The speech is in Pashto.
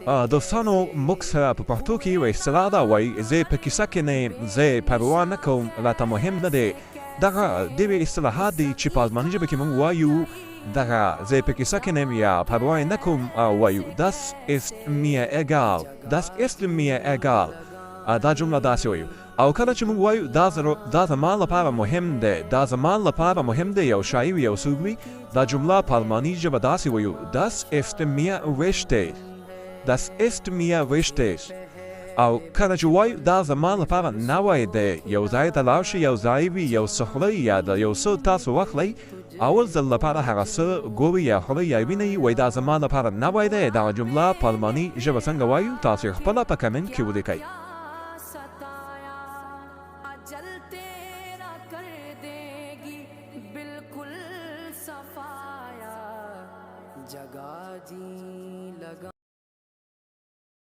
دوستانو موږ سره په پښتو کې یوه اصطلاح ده وایي زه په کیسه کې نه یم، زه پروا نه کوم، راته مهم نه دی. دغه ډېرې اصطلاحات دي چې په الماني ژبه کې موږ وایو دغه زه په کیسه کې نه یم یا پروا نه کوم وایو das ist mir egal، das ist mir egal. دا جمله داسې وایو. او کله چې موږ وایو دا زما لپاره مهم دی، دا زما لپاره مهم دی، یو شای وي یو څوک وي، دا جمله په الماني ژبه داسې وایو das ist mir wichtig، das ist mir wichtig. او کله چې وایو دا زما لپاره نوی دی، یو ځای ته لاړ شئ، یو ځای وي، یو څه خورئ یا د یو څه تاسو واخلئ، اول ځل لپاره هغه څه ګورئ یا خورئ یا وینئ، وایي دا زما لپاره نوی دی. دغه جمله په الماني ژبه څنګه وایو؟ تاسو یې خپله په کمنټ کې ولیکئ.